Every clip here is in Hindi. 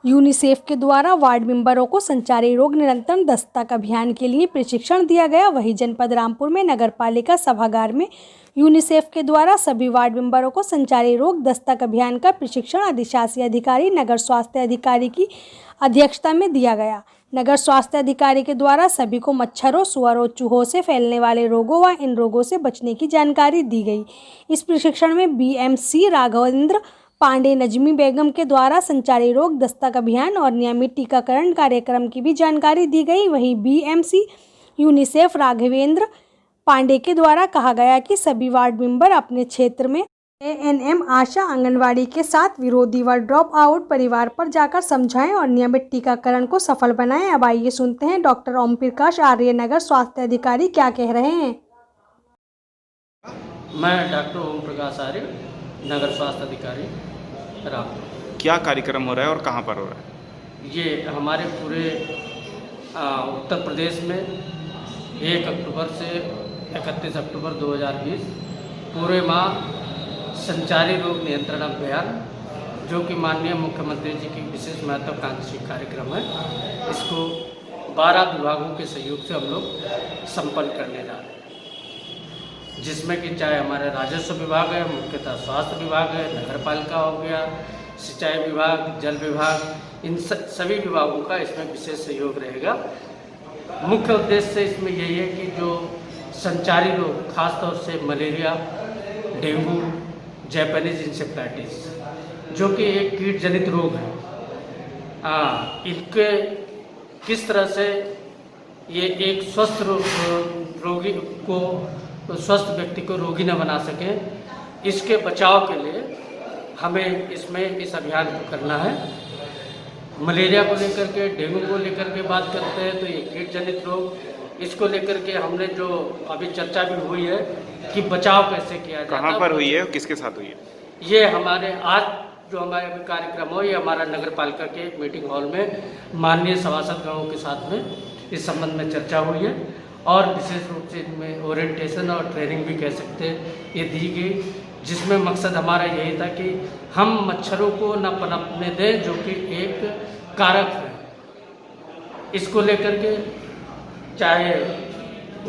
यूनिसेफ के द्वारा वार्ड मेंबरों को संचारी रोग नियंत्रण दस्तक अभियान के लिए प्रशिक्षण दिया गया। वहीं जनपद रामपुर में नगरपालिका सभागार में यूनिसेफ के द्वारा सभी वार्ड मेंबरों को संचारी रोग दस्तक अभियान का प्रशिक्षण अधिशासी अधिकारी नगर स्वास्थ्य अधिकारी की अध्यक्षता में दिया गया। नगर स्वास्थ्य अधिकारी के द्वारा सभी को मच्छरों, सुअरों, चूहों से फैलने वाले रोगों व इन रोगों से बचने की जानकारी दी गई। इस प्रशिक्षण में बीएमसी राघवेंद्र पांडे, नजमी बेगम के द्वारा संचारी रोग दस्तक अभियान और नियमित टीकाकरण कार्यक्रम की भी जानकारी दी गई। वहीं बीएमसी यूनिसेफ राघवेंद्र पांडे के द्वारा कहा गया कि सभी वार्ड मेंबर अपने क्षेत्र में एएनएम, आशा, आंगनवाड़ी के साथ विरोधी व ड्रॉप आउट परिवार पर जाकर समझाएं और नियमित टीकाकरण को सफल बनाएं। अब आइए सुनते हैं डॉक्टर ओम प्रकाश आर्य, नगर स्वास्थ्य अधिकारी, क्या कह रहे हैं। मैं डॉक्टर ओम प्रकाश आर्य, नगर स्वास्थ्य अधिकारी रामपुर। क्या कार्यक्रम हो रहा है और कहाँ पर हो रहा है? ये हमारे पूरे उत्तर प्रदेश में 1 अक्टूबर से 31 अक्टूबर 2020 पूरे माह संचारी रोग नियंत्रण अभियान, जो कि माननीय मुख्यमंत्री जी की विशेष महत्वाकांक्षी कार्यक्रम है, इसको 12 विभागों के सहयोग से हम लोग संपन्न करने जा रहे हैं। जिसमें कि चाहे हमारे राजस्व विभाग है, मुख्यतः स्वास्थ्य विभाग है, नगर पालिका हो गया, सिंचाई विभाग, जल विभाग, इन सभी विभागों का इसमें विशेष सहयोग रहेगा। मुख्य उद्देश्य इसमें यही है कि जो संचारी रोग, खासतौर से मलेरिया, डेंगू, जापानीज इंसेफ्लाइटिस, जो कि एक कीट जनित रोग है, इनके किस तरह से ये एक स्वस्थ रोगी को, स्वस्थ व्यक्ति को रोगी न बना सकें, इसके बचाव के लिए हमें इसमें इस अभियान को करना है। मलेरिया को लेकर के, डेंगू को लेकर के बात करते हैं तो ये कीट जनित रोग, इसको लेकर के हमने जो अभी चर्चा भी हुई है कि बचाव कैसे किया जाए। कहाँ पर हुई है और किसके साथ हुई है? ये हमारे आज जो हमारे कार्यक्रम हो, ये हमारा नगर पालिका के मीटिंग हॉल में माननीय सभासदगणों के साथ में इस संबंध में चर्चा हुई है और विशेष रूप से इनमें ओरिएंटेशन और ट्रेनिंग भी कह सकते हैं ये दी गई, जिसमें मकसद हमारा यही था कि हम मच्छरों को न पनपने दें, जो कि एक कारक है। इसको लेकर के चाहे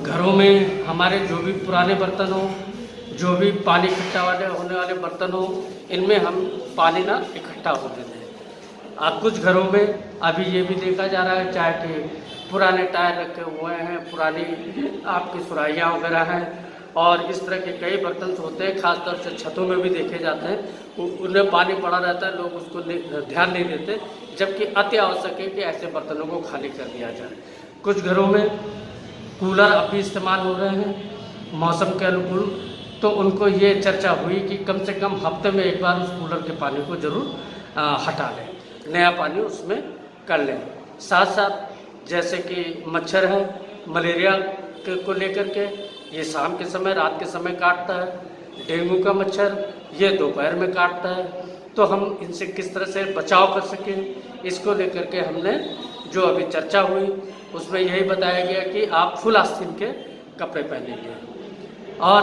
घरों में हमारे जो भी पुराने बर्तन हो, जो भी पानी इकट्ठा होने वाले बर्तन हो, इनमें हम पानी ना इकट्ठा होने दें। कुछ घरों में अभी ये भी देखा जा रहा है, चाहे कि पुराने टायर रखे हुए हैं, पुरानी आपकी सुराहियाँ वगैरह हैं और इस तरह के कई बर्तन होते हैं, खासतौर से छतों में भी देखे जाते हैं, उनमें पानी पड़ा रहता है, लोग उसको ध्यान नहीं देते, जबकि अति आवश्यक है कि ऐसे बर्तनों को खाली कर दिया जाए। कुछ घरों में कूलर अब भी इस्तेमाल हो रहे हैं मौसम के अनुकूल, तो उनको ये चर्चा हुई कि कम से कम हफ्ते में एक बार उस कूलर के पानी को जरूर हटा लें, नया पानी उसमें कर लें। साथ साथ जैसे कि मच्छर है, मलेरिया को लेकर के ये शाम के समय, रात के समय काटता है। डेंगू का मच्छर ये दोपहर में काटता है, तो हम इनसे किस तरह से बचाव कर सकें, इसको लेकर के हमने जो अभी चर्चा हुई उसमें यही बताया गया कि आप फुल आस्तीन के कपड़े पहनेंगे और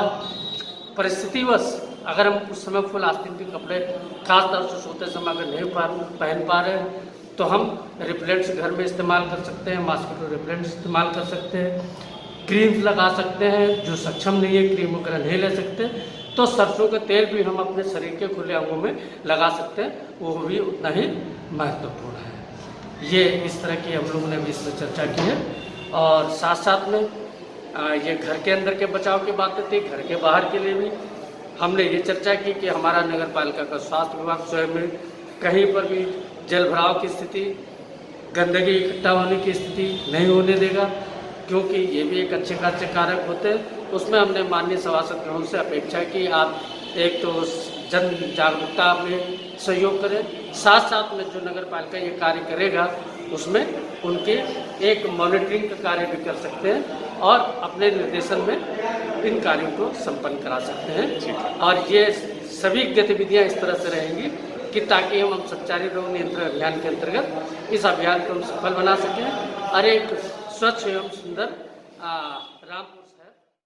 परिस्थितिवश अगर हम उस समय फुल आस्तीन के कपड़े खासतौर से सोते समय अगर नहीं पहन पा रहे हैं तो हम रिपेलेंट्स घर में इस्तेमाल कर सकते हैं, मॉस्किटो रिपेलेंट्स इस्तेमाल कर सकते हैं, क्रीम्स लगा सकते हैं। जो सक्षम नहीं है, क्रीम वगैरह नहीं ले सकते, तो सरसों का तेल भी हम अपने शरीर के खुले अंगों में लगा सकते हैं, वो भी उतना ही महत्वपूर्ण है। ये इस तरह की हम लोगों ने भी इसमें चर्चा की है और साथ साथ में ये घर के अंदर के बचाव की बातें थी, घर के बाहर के लिए भी हमने ये चर्चा की कि हमारा नगर पालिका का स्वास्थ्य विभाग स्वयं में कहीं पर भी जल भराव की स्थिति, गंदगी इकट्ठा होने की स्थिति नहीं होने देगा, क्योंकि ये भी एक अच्छे खासे कारक होते हैं। उसमें हमने माननीय सभासदगणों से अपेक्षा की आप एक तो जन जागरूकता में सहयोग करें, साथ साथ में जो नगर पालिका ये कार्य करेगा उसमें उनके एक मॉनिटरिंग का कार्य भी कर सकते हैं और अपने निर्देशन में इन कार्यों को संपन्न करा सकते हैं। और ये सभी गतिविधियां इस तरह से रहेंगी कि ताकि हम संचारी रोग नियंत्रण अभियान के अंतर्गत इस अभियान को हम सफल बना सकें और एक स्वच्छ एवं सुंदर रामपुर